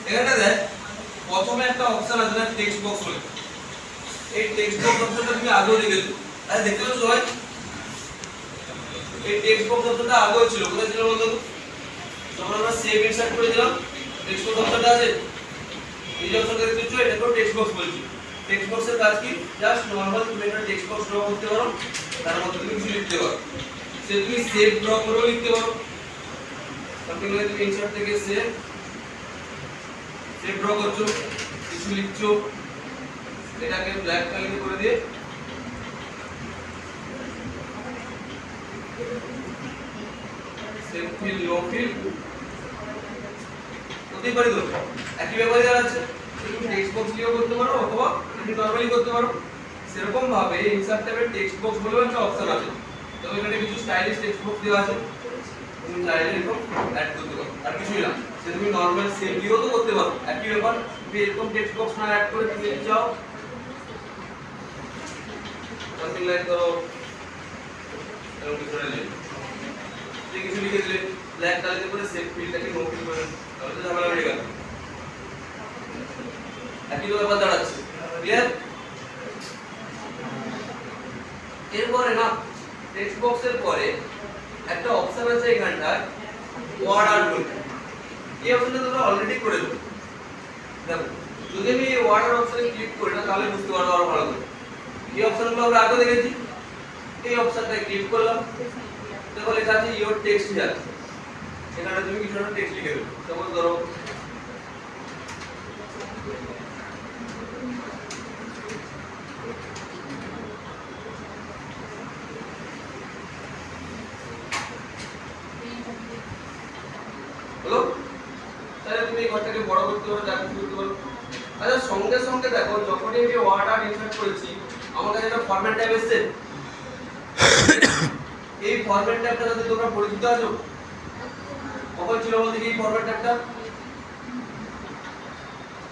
এখানে দেখ প্রথমে একটা অপশন আছে না টেক্সট বক্স বলে, এই টেক্সট বক্স অপশনটা তুমি আগেও দেখেছো, আরে দেখতে পাচ্ছ সবাই? এই টেক্সট বক্স অপশনটা আগেও ছিল, কোথায় ছিল বলতো? যখন আমরা সেভ ইনসার্ট করে দিলাম টেক্সট বক্স অপশনটা আছে, এই যে অপশনটা দেখছো এটাকেও টেক্সট বক্স বলছি। টেক্সট বক্সের কাজ কি? জাস্ট নরমাল তুমি একটা টেক্সট বক্স ড্র করতে পারো, তার মধ্যে তুমি কিছু লিখতে পারো, সে তুমি সেভ ড্র করেও লিখতে পারো। সামথিং লাইক তুমি ইনসার্ট থেকে সেভ ড্র করছো, কিছু লিখছো, এটাকে ব্ল্যাক কালার করে দিয়ে সেভ ফিল নো ফিল হতেই পারে। তো একই ব্যাপারে যাচ্ছে, তুমি টেক্সট বক্স দিয়েও করতে পারো অথবা তুমি নরমালি করতে পারো। সেরকম ভাবে ইনসার্ট ট্যাবে টেক্সট বক্স বলেও একটা অপশন আছে, তো এখানে কিছু স্টাইলিশ টেক্সট বক্স দেওয়া আছে, তুমি চাইলে এরকম অ্যাড করতে পারো, আর কিছুই না। সে তুমি নরমাল সেভ দিয়েও তো করতে পারো, একই ব্যাপার। তুমি এরকম টেক্সট বক্স না অ্যাড করে তুমি চাও সামথিং লাইক ধরো এরকম কিছু কিছু লিখে দিলে ব্ল্যাক কালার করে সেভ ফিলটাকে নো ফিল করে, তাহলে তো ঝামেলা হয়ে গেল। একই ব্যাপার দাঁড়াচ্ছে, ক্লিয়ার? এরপরে না টেক্সট বক্সের পরে একটা অপশন আছে এখানটায় ওয়ার্ড আর্ট বলে, এই অপশনটা তোমরা অলরেডি করে দেবো। দেখো যদি আমি এই ওয়ার্ড আর্ট অপশনে ক্লিক করি না তাহলে বুঝতে পারবো আরো ভালো করে। এই অপশনগুলো আমরা আগে দেখেছি, এই অপশনটায় ক্লিক করলাম, দেখো লেখা আছে ইওর টেক্সট হিয়ার, এখানে তুমি কিছু একটা টেক্সট লিখে দেবে। সাপোজ ধরো হলো, তাহলে তুমি এই ঘরটাকে বড় করতে পারো, যা কিছু করতে পারো। আচ্ছা সঙ্গে সঙ্গে দেখো যখনই আমি ওয়ার্ড আর্ট ইনসার্ট করেছি আমার কাছে একটা ফরম্যাট ট্যাব এসেছে। এই ফরম্যাট ট্যাবটা যদি তোমরা পরিচিত আছো, কখন ছিল বলতে কি এই ফরম্যাট ট্যাবটা?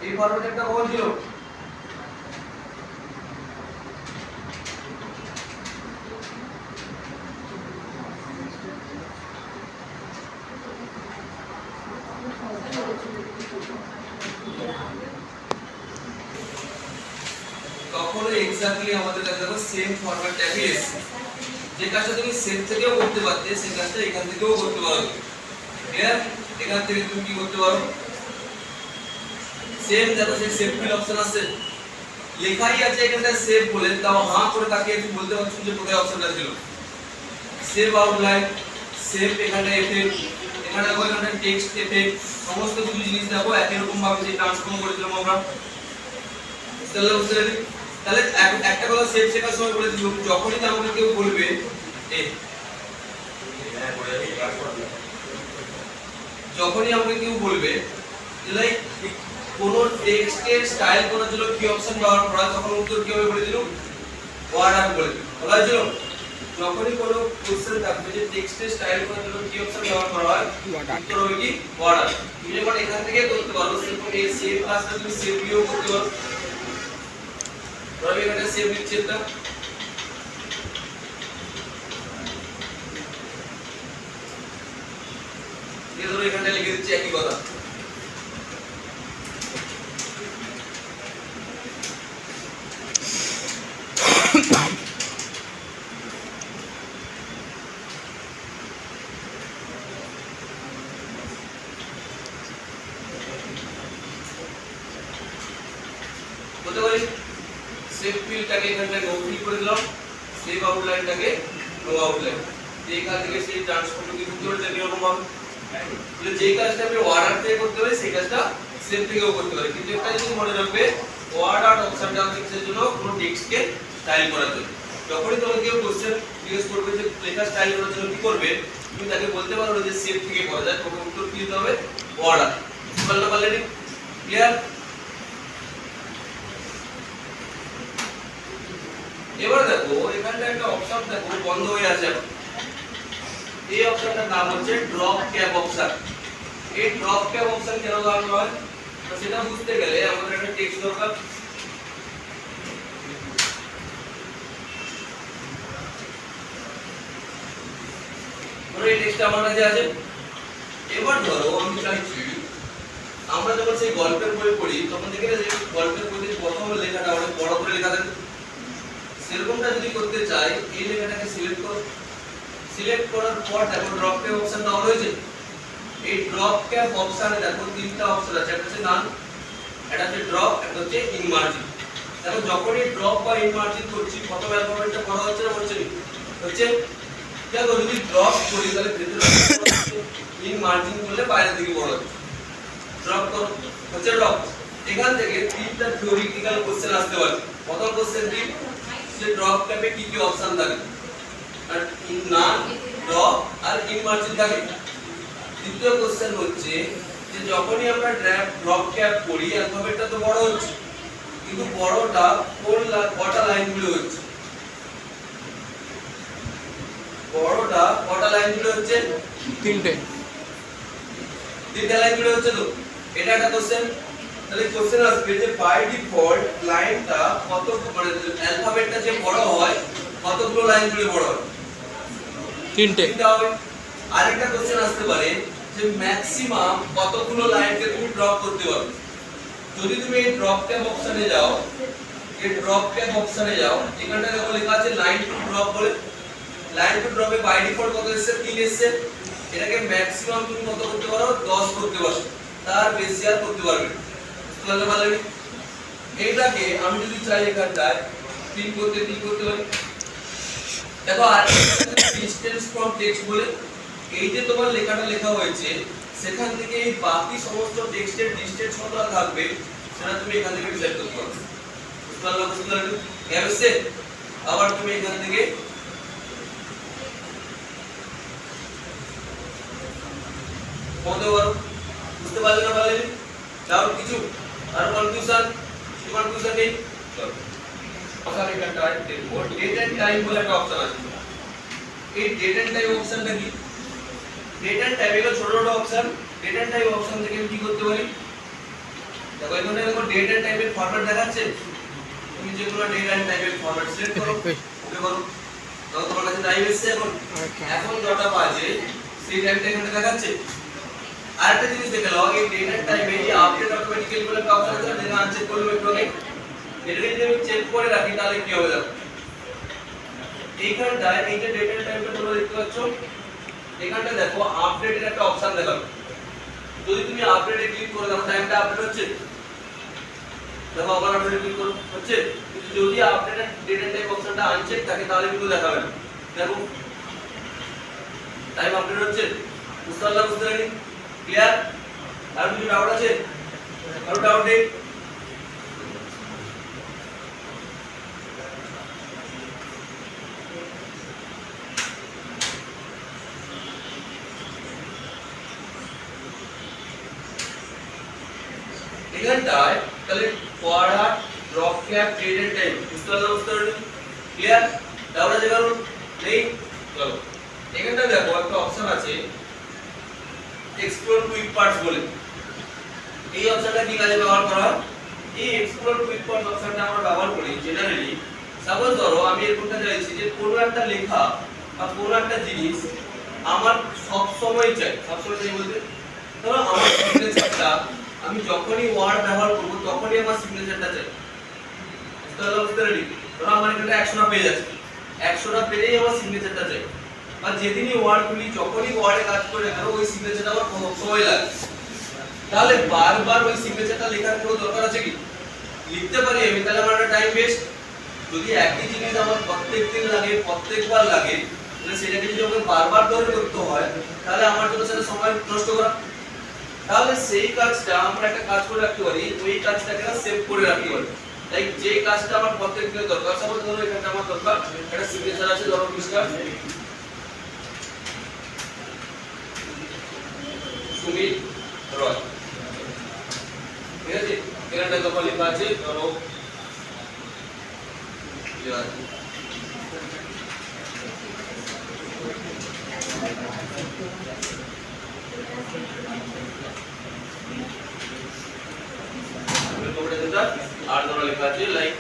এই ফরম্যাট ট্যাবটা কখন ছিল? তখন এক্স্যাক্টলি আমাদের কাছে দেখো সেম ফরম্যাট ট্যাবই এসেছে, যে কাজটা তুমি সেভ থেকেও করতে পারতে সেই কাজটা এখান থেকেও করতে পারো। ক্লিয়ার? এখান থেকে তুমি কি করতে পারো, সেম দেখো সেই সেভ ফিল অপশন আছে, লেখাই আছে এখানটা সেভ বলে, তাও হাঁ করে তাকিয়ে তুমি বলতে পারছো যে কোথায় অপশনটা ছিল। সেভ আউটলাইন, সেভ এখানে এফেক্ট, এখানে দেখো এখানে টেক্সট এফেক্ট, সমস্ত কিছু জিনিস দেখো একই রকম ভাবে যে ট্রান্সফর্ম করেছিলাম আমরা। তাহলে একটা কথা সেভ শেখার সময় বলে দিই, যখনই আমাকে কেউ বলবে যখনই আমাকে কেউ বলবে লাইক কোন টেক্সটের স্টাইল করার জন্য কি অপশন ব্যবহার করা হয়, তখন উত্তর কি হবে বলে দিল? ওয়ার্ড আর্ট বলে দিল। বলা হয়েছিল যখনই কোনো কোশ্চেন থাকবে যে টেক্সটের স্টাইল করার জন্য কি অপশন ব্যবহার করা হয়, উত্তর হবে কি? Word art. তুমি যখন এখান থেকে করতে পারো সেরকম এই সেভ কাজটা তুমি সেভ দিয়েও করতে পারো। ধরো এখানে সেভ লিখছি একটা, এই ধরো এখানে লিখে দিচ্ছি একই কথা। বলতে পারি সেভ ফিলটাকে এখানটায় নো ফিল করে দিলাম, সেভ আউটলাইনটাকে নো আউটলাইন, এই কাজ থেকে সেই ট্রান্সফর্মকে করতে পারি এরকম ভাবে। তাহলে যে কাজটা আমি ওয়ার্ড আর্ট থেকে করতে পারি সেই কাজটা সেভ থেকেও করতে পারি। কিন্তু একটা জিনিস মনে রাখবে, ওয়ার্ড আর্ট অপশনটা কিসের জন্য? কোনো টেক্সটকে স্টাইল করার জন্য। যখনই তোমাকে কেউ কোশ্চেন জিজ্ঞেস করবে যে লেখা স্টাইল করার জন্য কি করবে, তুমি তাকে বলতে পারো যে সেভ থেকে করা যায়, তোমাকে উত্তর কি দিতে হবে? Word art. বুঝতে পারলে? ক্লিয়ার? এবার দেখো এখানটা একটা অপশন দেখো বন্ধ হয়ে আছে, এই অপশনটার নাম হচ্ছে ড্রপ ক্যাপ অপশন। এই ড্রপ ক্যাপ অপশন কেন দেওয়া হয় তো সেটা বুঝতে গেলে আমাদের একটা টেক্সট দরকার। ধরো এই টেক্সট আমার কাছে আছে, এবার ধরো আমি চাইছি আমরা যখন সেই গল্পের বই পড়ি তখন দেখি না যে গল্পের বইতে প্রথম লেখাটা অনেক বড় করে লেখা থাকে, সেরকমটা যদি করতে চাই এই লেখাটাকে সিলেক্ট করো, সিলেক্ট করার পর দেখো ড্রপ ক্যাপ অপশনটা অন হয়েছে। এই ড্রপ ক্যাপ অপশনে দেখো তিনটা অপশন আছে, একটা হচ্ছে নান, একটা হচ্ছে ড্রপ, একটা হচ্ছে ইন মার্জিন। দেখো যখনই ড্রপ বা ইন মার্জিন করছি প্রথম অ্যালফাবেটটা বড় হচ্ছে না হচ্ছে হচ্ছে। দেখো যদি ড্রপ করি তাহলে ভেতরে ইন মার্জিন করলে বাইরের দিকে বড় হচ্ছে। ড্রপ করো হচ্ছে ড্রপ। এখান থেকে তিনটা থিওরিটিক্যাল কোশ্চেন আসতে পারে। প্রথম কোশ্চেন কি যে ড্রপ ক্যাপে কি কি অপশন থাকে, আর ইন নান, ড্রপ আর ইন মার্জিন থাকে। দ্বিতীয় কোশ্চেন হচ্ছে যে যখনই আমরা ড্রপ ক্যাপ করি অ্যালফাবেটটা তো বড় হচ্ছে, কিন্তু বড়টা কোন কটা লাইন জুড়ে হচ্ছে, বড়টা কটা লাইন জুড়ে হচ্ছে, তিনটে লাইন জুড়ে হচ্ছে। তো এটা একটা কোশ্চেন। তাহলে কোশ্চেন আসবে যে বাই ডিফল্ট লাইনটা কত মানে অ্যালফাবেটটা যে বড় হয় কতগুলো লাইন জুড়ে বড় হয়, তিনটে হবে। আরেকটা কোশ্চেন আসতে পারে যে ম্যাক্সিমাম কতগুলো লাইনকে তুমি ড্রপ করতে পারবে। যদি তুমি এই ড্রপ ক্যাপ অপশনে যাও, এই ড্রপ ক্যাপ অপশনে যাও, এখানটা দেখো লেখা আছে লাইন টু ড্রপ বলে। লাইন টু ড্রপে বাই ডিফল্ট কত এসেছে, 3 এসেছে। এটাকে ম্যাক্সিমাম তুমি কত করতে পারো, 10 করতে পারো, তার বেশি আর করতে পারবে না। তাহলে ভালো হবে। এইটাকে আমি যদি চাই এখানটায় 3 করতে পারি। দেখো আর ডিসটেন্স ফ্রম টেক্সট বলে এই যে তোমার লেখাটা লেখা হয়েছে সেখান থেকে এই বাকি সমস্ত টেক্সটের ডিসটেন্স কত থাকবে সেটা তুমি এখান থেকে ডিসাইড করতে পারো। বুঝতে পারলে এসে আবার তুমি এখান থেকে বলতে পারো। বুঝতে পারলে না পারলে ডাউট কিছু আর কনফিউশন নেই? চলো আচ্ছা এখানটায় দেখো ডেট এন্ড টাইম বলে একটা অপশন আছে। এই ডেট এন্ড টাইম অপশনটা কি? ডেট এন্ড টাইম এর ছোট ছোট option. Date and time option থেকে আমি কি করতে পারি, দেখো এখানে দেখো ডেট এন্ড টাইমের ফরম্যাট দেখাচ্ছে। তুমি যে কোনো ডেট এন্ড টাইমের ফরম্যাট সিলেক্ট করো, ওকে করো। তাহলে তোমার কাছে টাইম এসেছে এখন কটা বাজে সেই টাইমটা এখানে দেখাচ্ছে। আরেকটা জিনিস দেখে নাও, এই ডেট এন্ড টাইমে এই আপডেট অটোমেটিক্যালি বলে একটা অপশন আছে, যেটা আনচেক করলে একটু আগে। এটাকে যদি আমি চেক করে রাখি তাহলে কি হবে দেখো। এইখানটায় এই যে ডেট এন্ড টাইমটা তোমরা দেখতে পাচ্ছ, এখানটা দেখো আপডেটের একটা অপশন দেখাবে। যদি তুমি আপডেটে ক্লিক করে দেখো টাইমটা আপডেট হচ্ছে, দেখো আবার আপডেটে ক্লিক করো হচ্ছে। কিন্তু যদি আপডেটের ডেট এন্ড টাইম অপশনটা আনচেক থাকে তাহলে কিন্তু দেখাবে না। দেখো টাইম আপডেট হচ্ছে। বুঝতে পারলি? ক্লিয়ার? আর কিছু ডাউট আছে? আর ডাউট নেই? এখানটায় তাহলে পড়া drop cap date and time বুঝতে পারলি? ক্লিয়ার? ডাউট আছে কারণ নেই? চলো এখানটা দেখো একটা অপশন আছে এক্সপ্লোর কুইক পার্টস বলে। এই অপশনটা কি কাজে ব্যবহার করা হয়? এই এক্সপ্লোর কুইক পার্টস অপশনটা আমরা ব্যবহার করি জেনারেলি। সাপোজ ধরো আমি এরকমটা চাইছি যে কোনো একটা লেখা বা কোনো একটা জিনিস আমার সব সময় চাই বলতে ধরো আমার সিগনেচারটা আমি যখনই ওয়ার্ড ব্যবহার করব তখনই আমার সিগনেচারটা চাই। বুঝতে পারলি? ধরো আমার এখানে 100টা পেজ আছে, 100টা পেজেই আমার সিগনেচারটা চাই। আর যেদিনই ওয়ার্ড গুলি যখনই ওয়ার্ডে কাজ করে কেন ওই সিগনেচারটা আমার সময় লাগে, তাহলে বারবার ওই সিগনেচারটা লেখার কোনো দরকার আছে কি? লিখতে পারি আমি, তাহলে আমার একটা টাইম ওয়েস্ট। যদি একই জিনিস আমার প্রত্যেকদিন লাগে, প্রত্যেকবার লাগে, তাহলে সেটাকে যদি আমাকে বারবার ধরে করতে হয় তাহলে আমার জন্য সেটা সময় নষ্ট করা। তাহলে সেই কাজটা আমরা একটা কাজ করে রাখতে পারি, ওই কাজটাকে না সেভ করে রাখতে পারি। লাইক যে কাজটা আমার প্রত্যেকদিন দরকার, সাপোজ ধরো এখানে আমার দরকার একটা সিগনেচার আছে, ধরো মিস্টার সুমিত রয়, ঠিক আছে? এখানটা যখন লেখা আছে ধরো আর ধরো লেখা আছে লাইক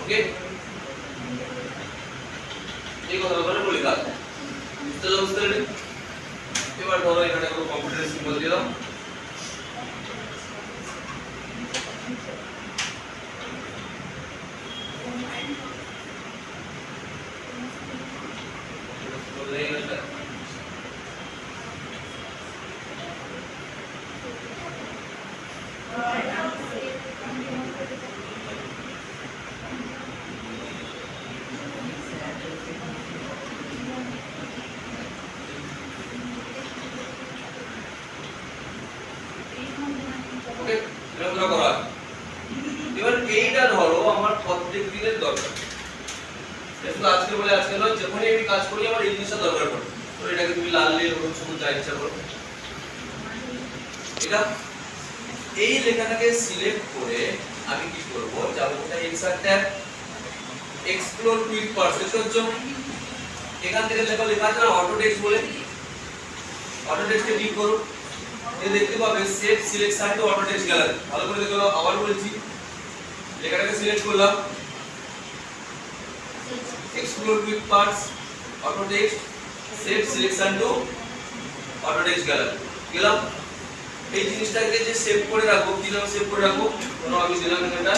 ওকে, এই কথাটা বলে বলি কাজ বুঝতে পারলে। এবার ধরো এখানে কোনো কম্পিউটার সিম্বল দিয়ে দাও, ওকে, এরকম করা। এবার এইটা ধরো আমার প্রত্যেক দিনের দরকার, শুধু আজকে বলে আজকে নয়, যখনই আমি কাজ করি আমার এই জিনিসটা দরকার পড়ে। তো এটাকে তুমি লাল নীল হলুদ সবুজ যা ইচ্ছা করো। এটা এই লেখাটাকে সিলেক্ট করে আমি কি করব, যাব কোথায়, insert tab, explore quick perception. এখান থেকে লেখা আছে না অটো টেক্সট বলে, অটো টেক্সটে ক্লিক করো। এই দেখতে পাবে save selection to auto text gallery. ভালো করে দেখো, আবার বলছি, লেখাটাকে সিলেক্ট করলাম, explore quick parts, auto text, save selection to auto text gallery গেলাম। এই জিনিসটাকে যে সেভ করে রাখবো, কি নাম সেভ করে রাখবো, ধরো আমি দিলাম এটা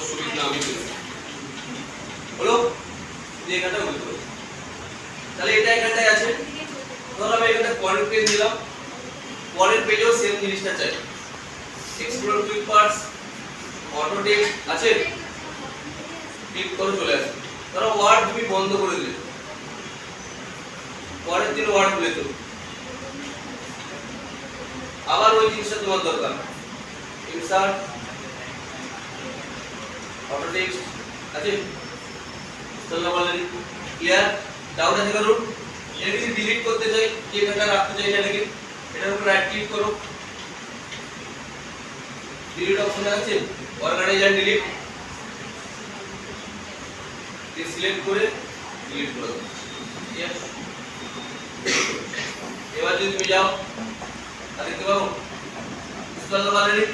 সুবিধা আমি দিলাম, হলো যে এখানটা বলতে হবে। তাহলে এটা এখানটায় আছে। ধরো আমি এখানটা পরের পেজ দিলাম, পরের পেজেও সেম জিনিসটা চাই, explore quick parts, auto text আছে, ক্লিক করে চলে আসে। ধরো ওয়ার্ড তুমি বন্ধ করে দিলে, পরের দিন ওয়ার্ড খুলে তো আবার ওই জিনিসটা তোমার দরকার, ইনসার্ট অটো টেক্সট আছে, চলনা বলে ক্লিয়ার। ডাউন আছে করুন, এটা যদি ডিলিট করতে চাই, যে এখানটা রাখতে চাই না, নাকি এটার উপর রাইট ক্লিক করো, ডিলিট অপশন আছে, অর্গানাইজ এন্ড ডিলিট, এই সিলেক্ট করে ডিলিট করে দাও। ক্লিয়ার। এবার যদি তুমি যাও তাহলে দেখতে পাবো চলনা বলে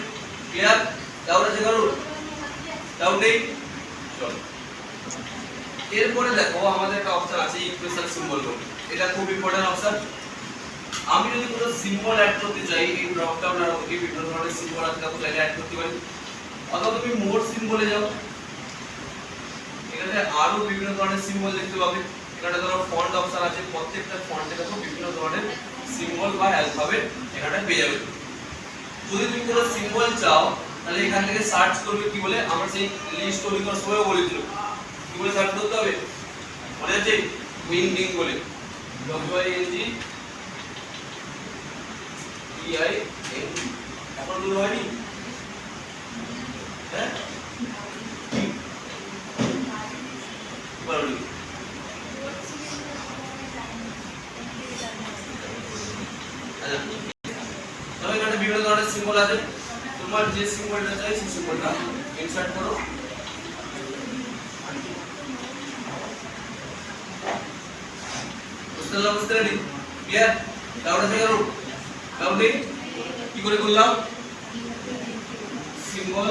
ক্লিয়ার। ডাউন আছে করুন, ডাউন নেই, চলো। এরপরে দেখো আমাদের একটা অপশন আছে ইকুয়েশন সিম্বল বলে, এটা খুব ইম্পর্টেন্ট অপশন। আমি যদি কোনো সিম্বল অ্যাড করতে চাই, এই ড্রপ ডাউন আর ওকে বিভিন্ন ধরনের সিম্বল আছে, তাহলে চাইলে অ্যাড করতে পারি। অথবা তুমি মোর সিম্বলে যাও, এখানে আরো বিভিন্ন ধরনের সিম্বল দেখতে পাবে। এখানে ধরো ফন্ট অপশন আছে, প্রত্যেকটা ফন্টে দেখো বিভিন্ন ধরনের সিম্বল বা অ্যালফাবেট এখানে পেয়ে যাবে। যদি তুমি কোনো সিম্বল চাও তাহলে এখান থেকে সার্চ করবে, কি বলে, আমরা সেই লিস্ট তৈরি করার সময়ও বলেছিল কি বলে সার্চ করতে হবে, মনে আছে, উইন্ডিং বলে, WINDING, এখন দূর হয়নি, হ্যাঁ বলো। তবে এখানে বিভিন্ন ধরনের সিম্বল আছে, তোমার যে সিম্বলটা চাই সেই সিম্বলটা ইনসার্ট করো। বুঝতে রেডি, ক্লিয়ার। ডাউন আছে করো, ডাউন নেই, কি করে করলাম, সিম্বল,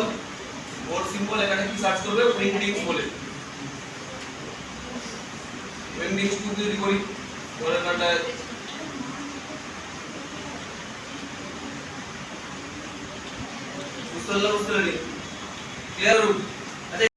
মোর সিম্বল, এখানে কি সার্চ করবে, উইন্ডিংস বলে, উইন্ডিংস যদি করি, ধরে কাটা বুঝতে রেডি, ক্লিয়ার।